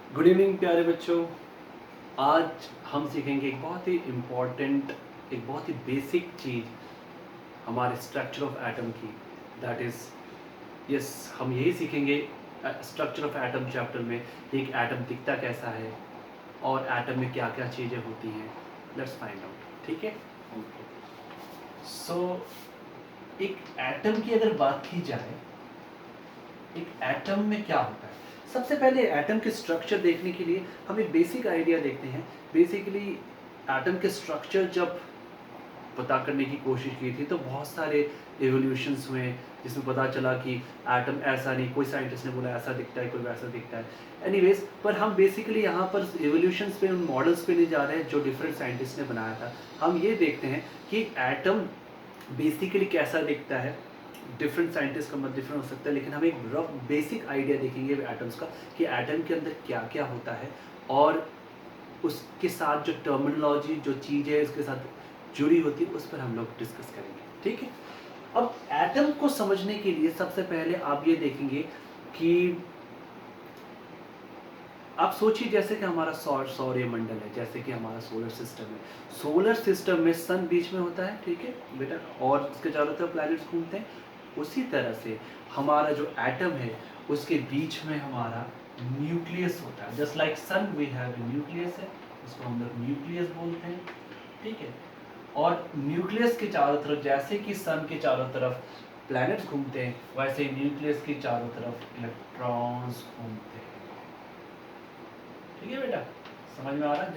Good evening प्यारे बच्चों। आज हम सीखेंगे एक बहुत ही इम्पॉर्टेंट, एक बहुत ही बेसिक चीज़ हमारे स्ट्रक्चर ऑफ एटम की। दैट इज़ यस, हम यही सीखेंगे स्ट्रक्चर ऑफ एटम चैप्टर में। एक एटम दिखता कैसा है और एटम में क्या क्या चीज़ें होती हैं। लेट्स फाइंड आउट, ठीक है। सो एक एटम की अगर बात की जाए, एक एटम में क्या होता है। सबसे पहले एटम के स्ट्रक्चर देखने के लिए हम एक बेसिक आइडिया देखते हैं। बेसिकली एटम के स्ट्रक्चर जब पता करने की कोशिश की थी तो बहुत सारे एवोल्यूशंस हुए, जिसमें पता चला कि एटम ऐसा नहीं, कोई साइंटिस्ट ने बोला ऐसा दिखता है, कोई वैसा दिखता है। एनीवेज, पर हम बेसिकली यहाँ पर एवोल्यूशंस पे, उन मॉडल्स पे नहीं जा रहे हैं जो डिफरेंट साइंटिस्ट ने बनाया था। हम ये देखते हैं कि एटम बेसिकली कैसा दिखता है। डिफरेंट साइंटिस्ट का मत डिफरेंट हो सकता है, लेकिन हम एक रफ बेसिक आइडिया देखेंगे एटम्स का कि एटम के अंदर क्या क्या होता है, और उसके साथ जो टर्मिनोलॉजी, जो चीज़ें इसके साथ जुड़ी होती है, उस पर हम लोग डिस्कस करेंगे, ठीक है। अब एटम को समझने के लिए सबसे पहले आप ये देखेंगे कि आप सोचिए जैसे कि हमारा सौर्य मंडल है, जैसे कि हमारा सोलर सिस्टम है। सोलर सिस्टम में सन बीच में होता है, ठीक है बेटा, और उसके चारों तरफ प्लैनेट्स घूमते हैं। उसी तरह से हमारा जो एटम है, उसके बीच में हमारा न्यूक्लियस होता है। Just like sun we have nucleus है, उसको हम लोग न्यूक्लियस बोलते हैं, ठीक है। और न्यूक्लियस के चारों तरफ, जैसे कि सन के चारों तरफ प्लैनेट्स घूमते हैं, वैसे ही न्यूक्लियस के चारों तरफ इलेक्ट्रॉन्स घूमते हैं, ठीक है बेटा। समझ में आ रहा है?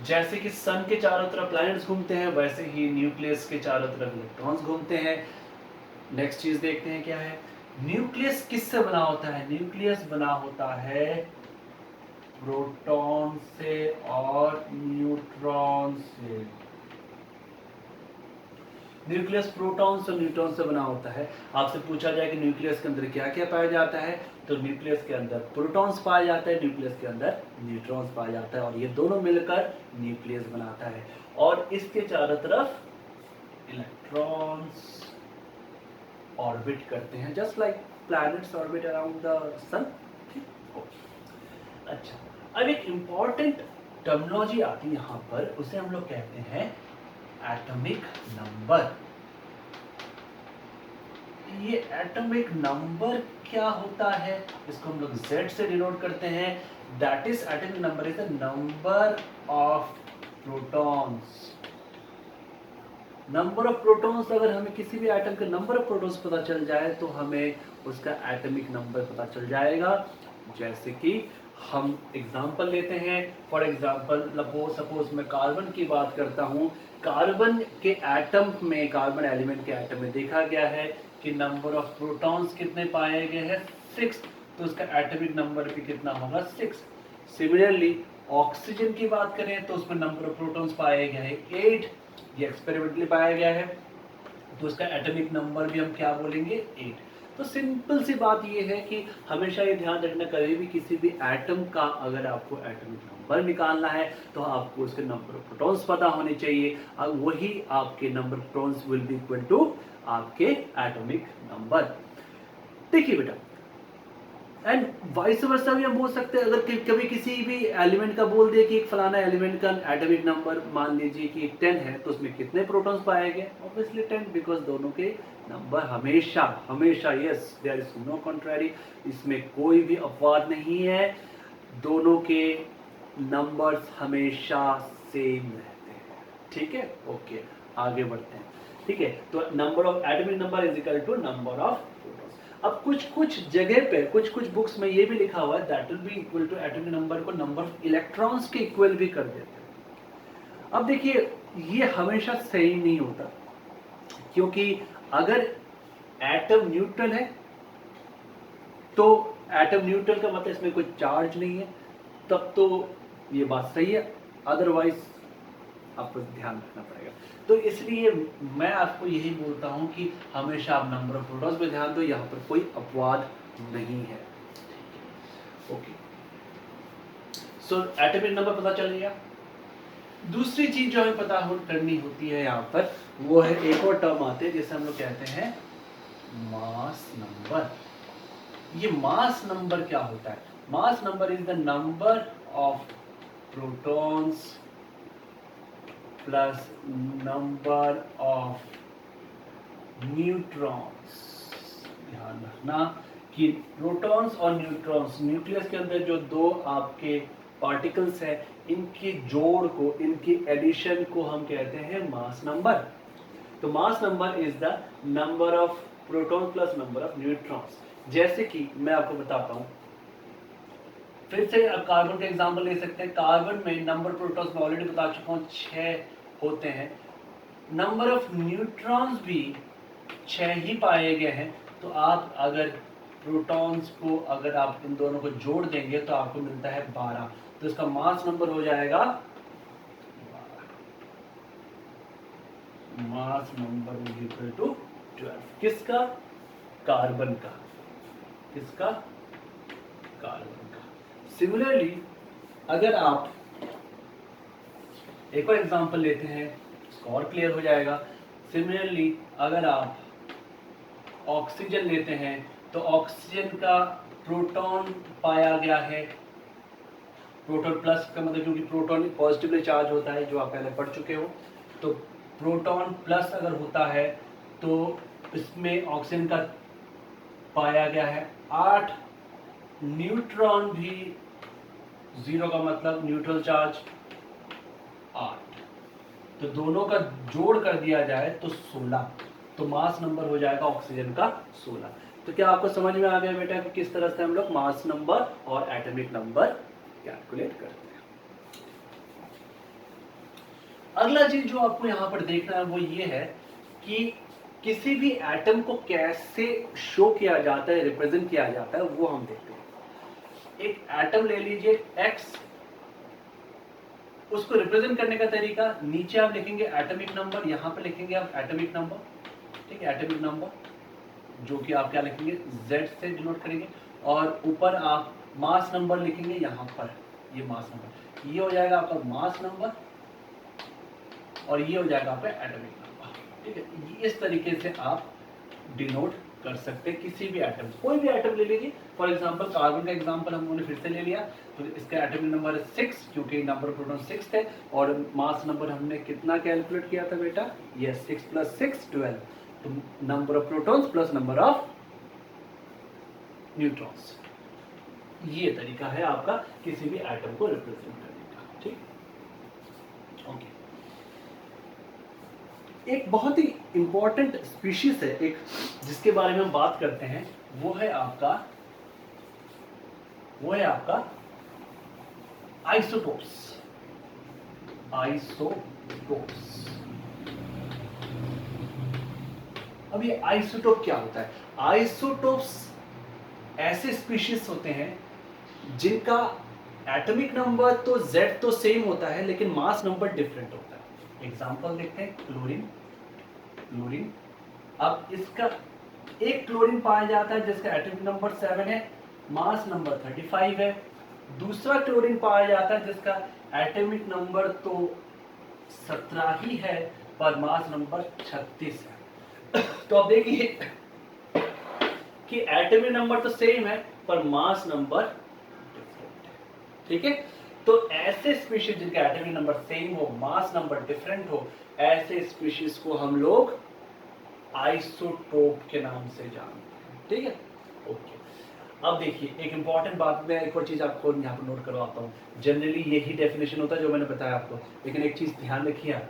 जैसे कि सन के चारों तरफ प्लैनेट्स घूमते हैं, वैसे ही न्यूक्लियस के चारों तरफ इलेक्ट्रॉन्स घूमते हैं। नेक्स्ट चीज देखते हैं क्या है। न्यूक्लियस किससे बना होता है? न्यूक्लियस बना होता है प्रोटॉन से और न्यूट्रॉन से। न्यूक्लियस प्रोटॉन से न्यूट्रॉन से बना होता है। आपसे पूछा जाए कि न्यूक्लियस के अंदर क्या क्या पाया जाता है, तो न्यूक्लियस के अंदर प्रोटॉन्स पाया जाता है, न्यूक्लियस के अंदर न्यूट्रॉन्स पाया जाता है, और ये दोनों मिलकर न्यूक्लियस बनाता है। और इसके चारों तरफ इलेक्ट्रॉन्स ऑर्बिट करते हैं, just like planets orbit around the sun. अच्छा, अब एक इंपॉर्टेंट टर्मिनोलॉजी आती है यहाँ पर, उसे हम लोग कहते हैं एटॉमिक नंबर। ये एटॉमिक नंबर क्या होता है? इसको हम लोग Z से डिनोट करते हैं। That is atomic number is the number of protons. Number of protons, अगर हमें किसी भी एटम के नंबर ऑफ प्रोटॉन्स पता चल जाए तो हमें उसका एटॉमिक नंबर पता चल जाएगा। जैसे कि हम एग्जांपल लेते हैं, फॉर एग्जांपल सपोज मैं कार्बन की बात करता हूँ। कार्बन के एटम में, कार्बन एलिमेंट के एटम में देखा गया है कि नंबर ऑफ प्रोटॉन्स कितने पाए गए हैं? 6। तो उसका एटॉमिक नंबर भी कितना होगा? 6। सिमिलरली ऑक्सीजन की बात करें तो उसमें नंबर ऑफ प्रोटॉन्स पाए गए हैं 8। ये एक्सपेरिमेंटली पाया गया है, तो उसका एटॉमिक नंबर भी हम क्या बोलेंगे? 8। तो सिंपल सी बात ये है कि हमेशा ये ध्यान रखना, कभी भी किसी भी एटम का अगर आपको एटॉमिक नंबर निकालना है तो आपको उसके नंबर ऑफ प्रोटॉन्स पता होने चाहिए। अब वही आपके number of protons will be equal to आपके एटॉमिक नंबर। देखिए बेटा, एंड वाइस वर्सा भी हम बोल सकते हैं। अगर कभी किसी भी एलिमेंट का बोल दिए कि एक फलाना एलिमेंट का एटॉमिक नंबर मान लीजिए कि 10 है, तो उसमें कितने प्रोटॉन्स पाए गए? ऑब्वियसली 10, बिकॉज दोनों के नंबर हमेशा हमेशा, यस देयर इज नो कॉन्ट्रैरी, इसमें कोई भी अपवाद नहीं है, दोनों के नंबर्स हमेशा सेम रहते हैं, ठीक है। ओके, आगे बढ़ते हैं, ठीक है। तो number of atomic number is equal to number of protons. अब कुछ कुछ जगह पे, कुछ कुछ बुक्स में ये भी लिखा हुआ है that will be equal to atomic number को नंबर ऑफ इलेक्ट्रॉन्स के इक्वल भी कर देते हैं। अब देखिए, ये हमेशा सही नहीं होता, क्योंकि अगर एटम न्यूट्रल है तो एटम न्यूट्रल का मतलब इसमें कोई चार्ज नहीं है, तब तो ये बात सही है। अदरवाइज आपको ध्यान रखना पड़ेगा। तो इसलिए मैं आपको यही बोलता हूं कि हमेशा आप नंबर ऑफ प्रोटॉन्स पे ध्यान दो, यहाँ पर कोई अपवाद नहीं है। ओके, सो एटॉमिक नंबर पता चल गया। दूसरी चीज जो हमें पता करनी होती है यहाँ पर, वो है एक और टर्म आते हैं जिसे हम लोग कहते हैं मास नंबर। ये मास नंबर क्या होता है? मास number is the number of protons plus number of neutrons. ध्यान रखना कि प्रोटॉन्स और न्यूट्रॉन्स, न्यूक्लियस के अंदर जो दो आपके पार्टिकल्स हैं, इनके जोड़ को, इनकी एडिशन को हम कहते हैं मास नंबर। तो मास number is the number of proton plus number of neutrons. जैसे कि मैं आपको बताता हूं, फिर से अब कार्बन का एग्जांपल ले सकते हैं। कार्बन में नंबर प्रोटॉन्स में ऑलरेडी बता चुका हूं 6 होते हैं, नंबर ऑफ न्यूट्रॉन्स भी 6 ही पाए गए हैं। तो आप अगर प्रोटॉन्स को, अगर आप इन दोनों को जोड़ देंगे तो आपको मिलता है 12। तो इसका मास नंबर हो जाएगा 12। Mass number is equal to 12। किसका? कार्बन का। किसका? कार्बन का। सिमिलरली अगर आप एक और एग्जांपल लेते हैं, इसको और क्लियर हो जाएगा। सिमिलरली अगर आप ऑक्सीजन लेते हैं तो ऑक्सीजन का प्रोटॉन पाया गया है, प्रोटॉन प्लस का मतलब, क्योंकि प्रोटॉन पॉजिटिवली चार्ज होता है, जो आप पहले पढ़ चुके हो। तो प्रोटॉन प्लस अगर होता है तो इसमें ऑक्सीजन का पाया गया है 8, न्यूट्रॉन भी 0 का मतलब न्यूट्रल चार्ज 8। तो दोनों का जोड़ कर दिया जाए तो 16। तो मास नंबर हो जाएगा ऑक्सीजन का 16। तो क्या आपको समझ में आ गया बेटा कि किस तरह से हम लोग मास नंबर और एटॉमिक नंबर कैलकुलेट करते हैं? अगला चीज जो आपको यहां पर देखना है वो ये है कि किसी भी एटम को कैसे शो किया जाता है, रिप्रेजेंट किया जाता है, वो हम देखते हैं। एक एटम ले लीजिए X, उसको रिप्रेजेंट करने का तरीका, नीचे आप लिखेंगे एटॉमिक नंबर, यहां पर लिखेंगे आप एटॉमिक नंबर, ठीक है, एटॉमिक नंबर, जो कि आप क्या लिखेंगे Z से डिनोट करेंगे, और ऊपर आप मास नंबर लिखेंगे यहां पर, ये मास नंबर, ये हो जाएगा आपका मास नंबर, और ये हो जाएगा आपका एटॉमिक नंबर, ठीक है। इस तरीके से आप डिनोट कर सकते हैं किसी भी एटम, कोई भी एटम ले लीजिए। फॉर एग्जांपल कार्बन का एग्जांपल हम लोगों ने फिर से ले लिया, तो इसका एटॉमिक नंबर है 6, क्योंकि नंबर ऑफ प्रोटॉन 6 थे, और मास नंबर हमने कितना कैलकुलेट किया था बेटा? यस, 6 + 6 12। तो number of protons plus number of neutrons, ये तरीका है आपका किसी भी एटम को रिप्रेजेंट करने का, ठीक। ओके, एक बहुत ही इंपॉर्टेंट स्पीशीज है एक, जिसके बारे में हम बात करते हैं, वो है आपका आइसोटोप्स। आइसोटोप्स। अब ये आइसोटोप क्या होता है? आइसोटोप्स ऐसे स्पीशीज होते हैं जिनका एटॉमिक नंबर तो Z तो सेम होता है, लेकिन मास नंबर डिफरेंट होता है। एग्जांपल देखते हैं, क्लोरीन। अब इसका एक क्लोरीन पाया जाता है जिसका एटॉमिक नंबर 7 है, मास नंबर 35 है। दूसरा क्लोरीन पाया जाता है जिसका एटॉमिक नंबर तो 17 ही है, पर मास नंबर 36 है। तो अब देखिए कि एटॉमिक नंबर तो सेम है पर मास नंबर डिफरेंट है, ठीक है। तो ऐसे स्पीशीज जिनका एटॉमिक नंबर सेम हो, मास नंबर डिफरेंट हो, ऐसे स्पीशीज को हम लोग आइसोटोप के नाम से जानते हैं, ठीक है। ओके, अब देखिए एक इंपॉर्टेंट बात, मैं एक और चीज आपको यहाँ पर नोट करवाता हूँ। जनरली यही डेफिनेशन होता है जो मैंने बताया आपको, लेकिन एक चीज ध्यान रखिए,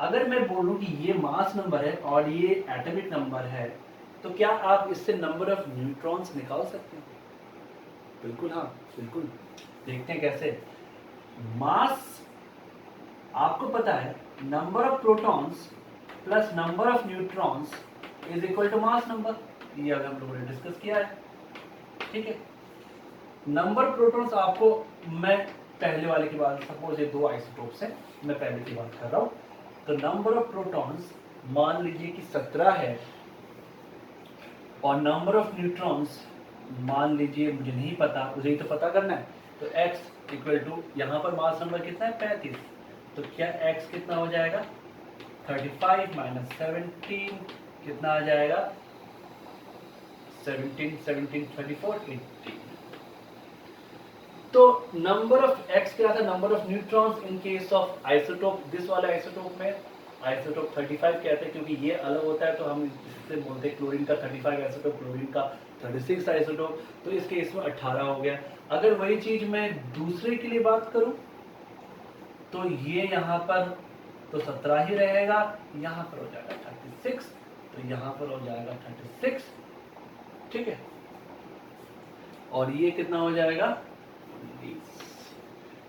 अगर मैं बोलूँ कि ये मास नंबर है और ये एटॉमिक नंबर है, तो क्या आप इससे नंबर ऑफ न्यूट्रॉन्स निकाल सकते हैं? बिल्कुल हाँ, बिल्कुल। देखते हैं कैसे। मास आपको पता है, number of protons plus number of neutrons is equal to mass number, ये अभी हम लोगों ने डिस्कस किया है, ठीक है। नंबर प्रोटॉन्स आपको, मैं पहले वाले की बात, सपोज ये 2 आइसोटोप्स हैं, मैं पहले की बात कर रहा हूं, तो नंबर ऑफ प्रोटॉन्स मान लीजिए कि 17 है, और नंबर ऑफ न्यूट्रॉन्स मान लीजिए मुझे नहीं पता, मुझे ही तो पता करना है। तो x इक्वल टू, यहाँ पर मास नंबर कितना है 35, तो क्या x कितना हो जाएगा 35 - 17 कितना आ जाएगा 17, 17, 24, 18। तो नंबर ऑफ एक्स क्या था, number of neutrons in case of isotope, this वाले आइसोटोप में आइसोटोप 35 कहते हैं क्योंकि ये अलग होता है, तो हम इससे बोलते हैं क्लोरीन का 35 आइसोटोप, क्लोरीन का 36 आइसोटोप, तो इस केस में 18 हो गया। अगर वही चीज मैं दूसरे के लिए बात करूं तो ये यहाँ पर तो 17 ही रहेगा, यहाँ पर हो जाएगा 36, तो यहाँ पर हो जाएगा 36, ठीक है, और ये कितना हो जाएगा 20।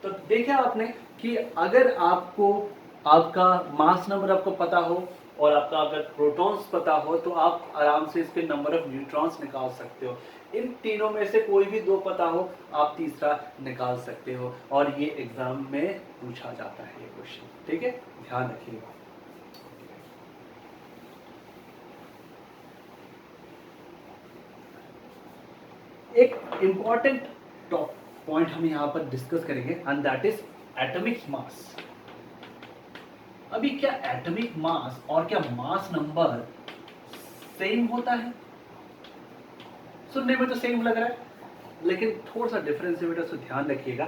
तो देखा आपने कि अगर आपको आपका मास नंबर आपको पता हो और आपका अगर प्रोटॉन्स पता हो तो आप आराम से इसके नंबर ऑफ न्यूट्रॉन्स निकाल सकते हो। इन तीनों में से कोई भी दो पता हो आप तीसरा निकाल सकते हो, और ये एग्जाम में पूछा जाता है ये क्वेश्चन, ठीक है, ध्यान रखिएगा। एक इंपॉर्टेंट पॉइंट हम यहां पर डिस्कस करेंगे and that is atomic mass. अभी क्या एटॉमिक मास और क्या मास नंबर सेम होता है? सुनने में तो सेम लग रहा है, लेकिन थोड़ा सा डिफरेंस है बेटा, तो ध्यान रखिएगा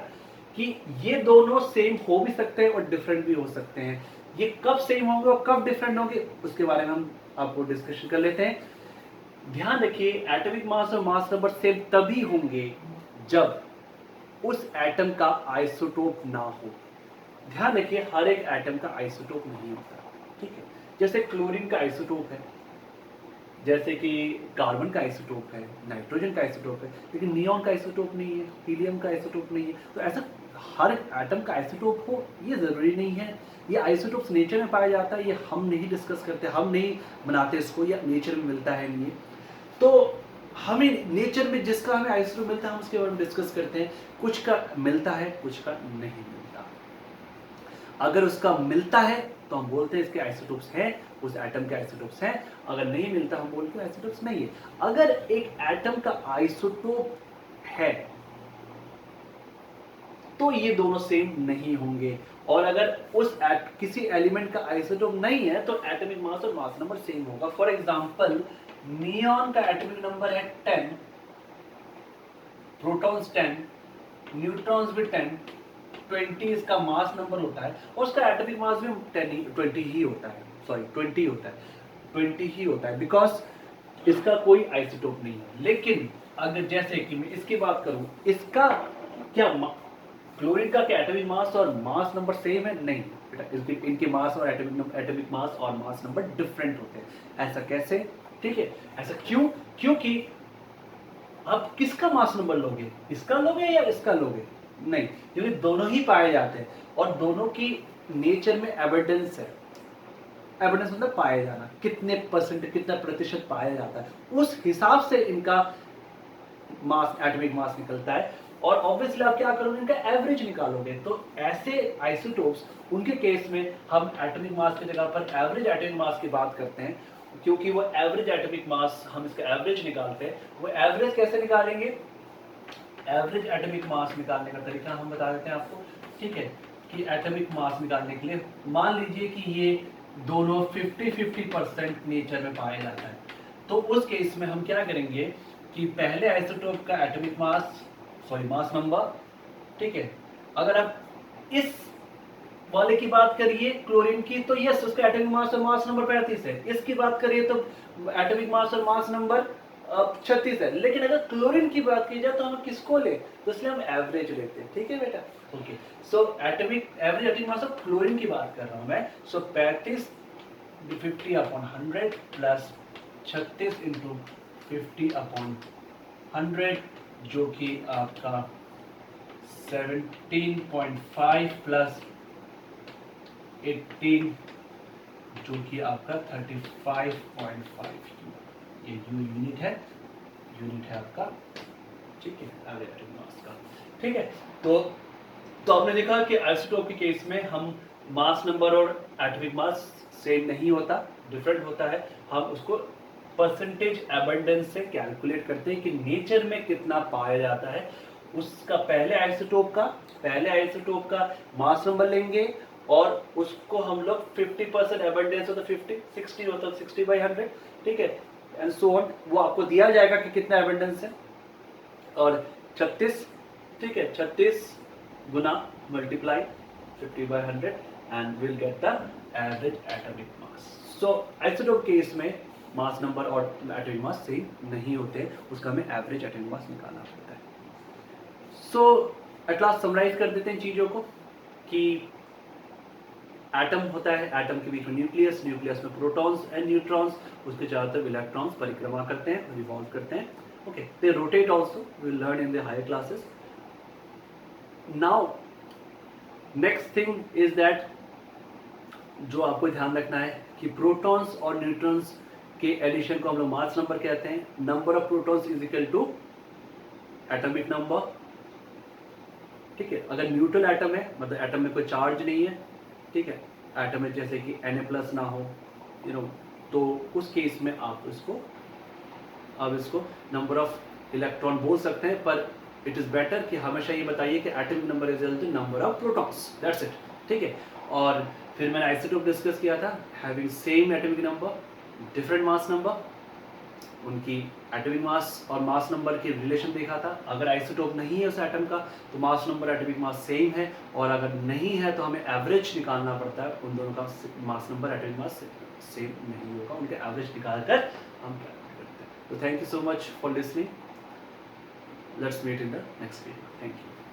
कि ये दोनों सेम हो भी सकते हैं और डिफरेंट भी हो सकते हैं। ये कब सेम होंगे और कब डिफरेंट होंगे उसके बारे में हम आपको डिस्कशन कर लेते हैं। ध्यान रखिए, एटॉमिक मास और मास नंबर सेम तभी होंगे जब उस एटम का आइसोटोप ना हो। ध्यान रखिए, हर एक एटम का आइसोटोप नहीं होता, ठीक है। जैसे क्लोरीन का आइसोटोप है, जैसे कि कार्बन का आइसोटोप है, नाइट्रोजन का आइसोटोप है, लेकिन नियॉन का आइसोटोप नहीं है, हीलियम का आइसोटोप नहीं है। तो ऐसा हर एटम का आइसोटोप हो ये जरूरी नहीं है। ये आइसोटोप्स नेचर में पाया जाता है, ये हम नहीं डिस्कस करते, हम नहीं बनाते इसको, या नेचर में मिलता है नहीं। तो हमें नेचर में जिसका हमें आइसोटोप मिलता है हम उसके बारे में डिस्कस करते हैं। कुछ का मिलता है, कुछ का नहीं मिलता। अगर उसका मिलता है तो हम बोलते हैं इसके आइसोटोप्स हैं, उस एटम के आइसोटोप्स हैं। अगर नहीं मिलता हम बोलते हैं आइसोटोप्स नहीं है। अगर एक एटम का आइसोटोप है तो ये दोनों सेम नहीं होंगे, और अगर किसी एलिमेंट का आइसोटोप नहीं है तो एटॉमिक मास और मास नंबर सेम होगा। फॉर एग्जांपल, नियॉन का एटॉमिक नंबर है 10, प्रोटॉन्स 10, न्यूट्रॉन्स भी 10, 20 इसका मास नंबर होता है, और उसका एटॉमिक मास भी 20 ही होता है, सॉरी 20 होता है, 20 ही होता है, बिकॉज इसका कोई आइसोटोप नहीं है। लेकिन अगर जैसे कि मैं इसकी बात करूं, इसका क्या क्लोरीन का क्या एटॉमिक मास और मास नंबर सेम है? नहीं बेटा, इनके मास और एटॉमिक मास और मास नंबर डिफरेंट होते हैं। ऐसा कैसे? ठीक है, ऐसा क्यों? क्योंकि आप किसका मास नंबर लोगे, इसका लोगे या इसका लोगे? नहीं, क्योंकि दोनों ही पाए जाते हैं और दोनों की नेचर में एविडेंस है। एविडेंस मतलब पाया जाना, कितने परसेंट, कितना प्रतिशत पाया जाता है, उस हिसाब से इनका मास, एटॉमिक मास निकलता है। और ऑब्वियसली आप क्या करोगे, इनका एवरेज निकालोगे। तो ऐसे आइसोटोप्स, उनके केस में हम एटॉमिक मास की जगह पर एवरेज एटॉमिक मास की बात करते हैं, क्योंकि वो एवरेज एटॉमिक मास, हम इसका एवरेज निकालते हैं। वो एवरेज कैसे निकालेंगे? एवरेज एटॉमिक मास निकालने का तरीका हम बता देते हैं आपको, ठीक है। कि एटॉमिक मास निकालने के लिए मान लीजिए कि ये दोनों 50-50% नेचर में पाया जाता है, तो उस केस में हम क्या करेंगे कि पहले आइसोटोप का atomic mass, sorry mass number, ठीक है। अगर आप इस वाले की बात करिए क्लोरीन की, तो यस उसका एटॉमिक मास और मास नंबर 35 है। इसकी बात करिए तो एटॉमिक मास और मास नंबर 36 है। लेकिन अगर क्लोरीन की बात की जाए तो हम किसको ले, तो इसलिए हम एवरेज लेते हैं, ठीक है बेटा। Okay, so average atomic mass of chlorine की बात कर रहा हूं मैं। सो 35 50/100 प्लस 36 इंटू 50/100, जो कि आपका 17.5 प्लस 18, जो कि आपका 35.5। ये यूनिट है, आपका, ठीक है, एवरेज एटॉमिक मास का, ठीक है। तो आपने देखा कि आइसोटोप के केस में हम मास नंबर और एटॉमिक मास सेम नहीं होता, डिफरेंट होता है। हम उसको परसेंटेज एबंडेंस से कैलकुलेट करते हैं कि नेचर में कितना पाया जाता है। उसका पहले आइसोटोप का मास नंबर लेंगे और उसको हम लोग 50% एबंडेंस होता है, 50 60 होता है, 60/100, ठीक है। एंड सो ऑन, वो आपको दिया जाएगा कि कितना एबंडेंस है। और 36, ठीक है, 36 गुना multiply 50/100 and will get the average atomic mass. So isotope case में मास नंबर और एटॉमिक मास सेम नहीं होते, उसका हमें एवरेज एटॉमिक मास निकालना पड़ता है। सो एट लास्ट समराइज कर देते हैं चीज़ों को कि एटम होता है, एटम के बीच में न्यूक्लियस, न्यूक्लियस में प्रोटॉन्स एंड न्यूट्रॉन्स, उसके चारों तरफ इलेक्ट्रॉन्स परिक्रमा करते हैं, रिवॉल्व करते हैं। Okay, they rotate also, we will learn in the higher classes. Now next thing is that, जो आपको ध्यान रखना है कि प्रोटॉन्स और न्यूट्रॉन्स के एडिशन को हम लोग मास नंबर कहते हैं। Number of protons is equal to atomic number, ठीक है। अगर न्यूट्रल एटम है, मतलब एटम में कोई चार्ज नहीं है, ठीक है, एटम में जैसे कि Na+ ना हो, तो उस केस में आप इसको नंबर ऑफ इलेक्ट्रॉन बोल सकते हैं, पर इट इज़ बेटर कि हमेशा ये बताइए कि atomic number is equal to number of protons, that's it, ठीक है। और फिर मैंने आइसोटोप डिस्कस किया था, having same atomic number different mass number, उनकी एटॉमिक मास और मास नंबर की रिलेशन देखा था। अगर आइसोटोप नहीं है उस एटम का तो mass number atomic mass same है, और अगर नहीं है तो हमें एवरेज निकालना पड़ता है, उन दोनों का mass number atomic mass same नहीं होगा, उनके एवरेज निकाल कर हम कैलकुलेट करते हैं। तो thank you so much for listening, let's meet in the next video, thank you.